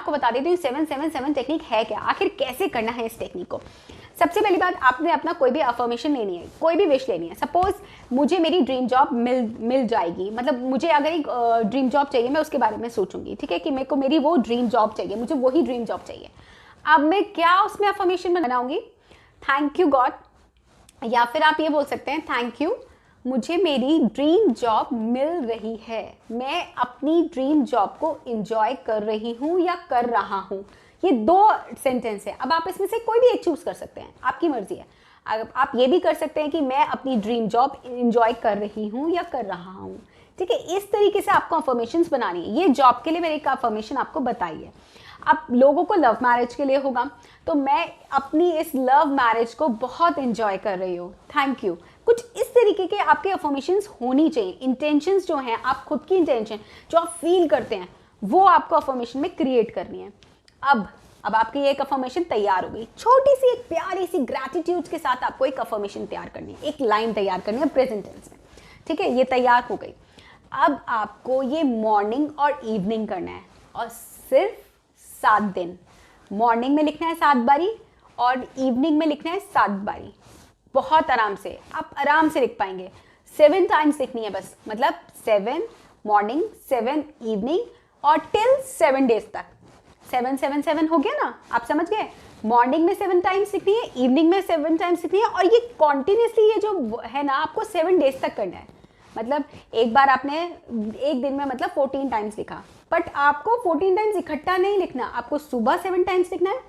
आपको बता देती हूँ 777 टेक्निक है क्या, आखिर कैसे करना है इस टेक्निक को। सबसे पहली बात, आपने अपना कोई भी अफर्मेशन लेनी है, कोई भी विश लेनी है। सपोज मुझे मेरी ड्रीम जॉब मिल जाएगी, मतलब मुझे अगर एक ड्रीम जॉब चाहिए, मैं उसके बारे में सोचूंगी, ठीक है, कि मेरे को मेरी वो ड्रीम जॉब चाहिए, मुझे वही ड्रीम जॉब चाहिए। अब मैं क्या उसमें अफर्मेशन बनाऊंगी, थैंक यू गॉड, या फिर आप ये बोल सकते हैं थैंक यू, मुझे मेरी ड्रीम जॉब मिल रही है, मैं अपनी ड्रीम जॉब को एंजॉय कर रही हूँ या कर रहा हूँ। ये 2 सेंटेंस है। अब आप इसमें से कोई भी एक चूज कर सकते हैं, आपकी मर्जी है। आप ये भी कर सकते हैं कि मैं अपनी ड्रीम जॉब एंजॉय कर रही हूँ या कर रहा हूँ, ठीक है। इस तरीके से आपको अफर्मेशंस बनानी है। ये जॉब के लिए मैंने एक अफर्मेशन आपको बताई है। अब लोगों को लव मैरिज के लिए होगा, तो मैं अपनी इस लव मैरिज को बहुत एंजॉय कर रही हूँ, थैंक यू। कुछ इस तरीके के आपके अफर्मेशंस होनी चाहिए। इंटेंशंस जो हैं, आप खुद की इंटेंशन जो आप फील करते हैं, वो आपको अफर्मेशन में क्रिएट करनी है। अब आपकी एक अफर्मेशन तैयार हो गई। छोटी सी एक प्यारी सी ग्रैटिट्यूड के साथ आपको एक अफर्मेशन तैयार करनी है, एक लाइन तैयार करनी है प्रेजेंट टेंस में, ठीक है। ये तैयार हो गई। अब आपको ये मॉर्निंग और इवनिंग करना है, और सिर्फ 7 दिन। मॉर्निंग में लिखना है 7 बारी और इवनिंग में लिखना है 7 बारी। बहुत आराम से, आप आराम से लिख पाएंगे। 7 टाइम्स लिखनी है बस, मतलब 7 मॉर्निंग, 7 इवनिंग, और टिल 7 डेज तक। 777 हो गया ना, आप समझ गए। मॉर्निंग में 7 टाइम्स लिखनी है, इवनिंग में 7 टाइम्स लिखनी है, और ये कॉन्टिन्यूसली ये जो है ना, आपको 7 डेज तक करना है। मतलब एक बार आपने एक दिन में मतलब 14 टाइम्स लिखा, बट आपको 14 टाइम्स इकट्ठा नहीं लिखना, आपको सुबह 7 टाइम्स लिखना है,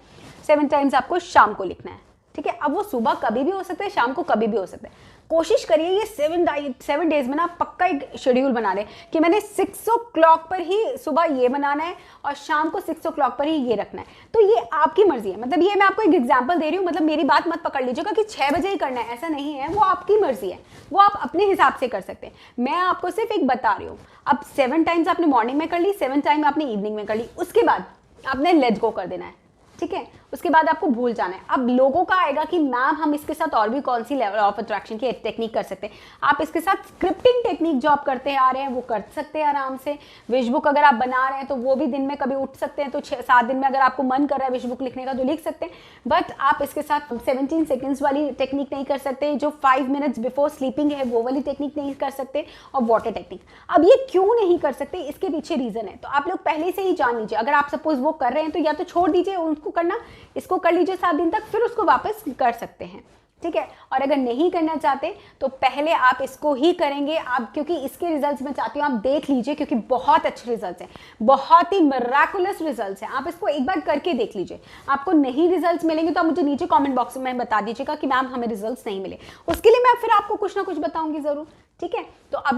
7 टाइम्स आपको शाम को लिखना है, ठीक है। अब वो सुबह कभी भी हो सकता है, शाम को कभी भी हो सकता है। कोशिश करिए ये 7 डेज में ना पक्का एक शेड्यूल बना लें कि मैंने 6 o'clock पर ही सुबह ये बनाना है और शाम को 6 o'clock पर ही ये रखना है। तो ये आपकी मर्जी है। मतलब ये मैं आपको एक एग्जांपल दे रही हूँ, मतलब मेरी बात मत पकड़ लीजिएगा कि 6 बजे ही करना है, ऐसा नहीं है। वो आपकी मर्जी है, वो आप अपने हिसाब से कर सकते हैं। मैं आपको सिर्फ एक बता रही हूँ। अब 7 टाइम्स आपने मॉर्निंग में कर ली, 7 टाइम आपने इवनिंग में कर ली, उसके बाद आपने लेट गो कर देना है, ठीक है। उसके बाद आपको भूल जाना है। अब लोगों का आएगा कि मैम हम इसके साथ और भी कौन सी लेवल ऑफ अट्रैक्शन की टेक्निक कर सकते हैं। आप इसके साथ स्क्रिप्टिंग टेक्निक जो आप करते आ रहे हैं वो कर सकते हैं आराम से। विश बुक अगर आप बना रहे हैं तो वो भी दिन में कभी उठ सकते हैं, तो 6-7 दिन में अगर आपको मन कर रहा है विश बुक लिखने का तो लिख सकते हैं। बट आप इसके साथ 17 सेकेंड्स वाली टेक्निक नहीं कर सकते, जो 5 मिनट्स बिफोर स्लीपिंग है वो वाली टेक्निक नहीं कर सकते, और वाटर टेक्निक। अब ये क्यों नहीं कर सकते, इसके पीछे रीजन है, तो आप लोग पहले से ही जान लीजिए। अगर आप सपोज वो कर रहे हैं तो या तो छोड़ दीजिए उनको करना, इसको कर लीजिए 7 दिन तक, फिर उसको वापस कर सकते हैं, ठीक है। और अगर नहीं करना चाहते तो पहले आप इसको ही करेंगे आप, क्योंकि इसके रिजल्ट्स मैं चाहती हूँ आप देख लीजिए, क्योंकि बहुत अच्छे रिजल्ट्स हैं, बहुत ही मिराकुलस रिजल्ट्स हैं। आप इसको एक बार करके देख लीजिए। आपको नहीं रिजल्ट्स मिलेंगे तो आप मुझे नीचे कमेंट बॉक्स में बता दीजिएगा कि मैम हमें रिजल्ट्स नहीं मिले। उसके लिए मैं फिर आपको कुछ ना कुछ बताऊंगी जरूर, ठीक है। तो अब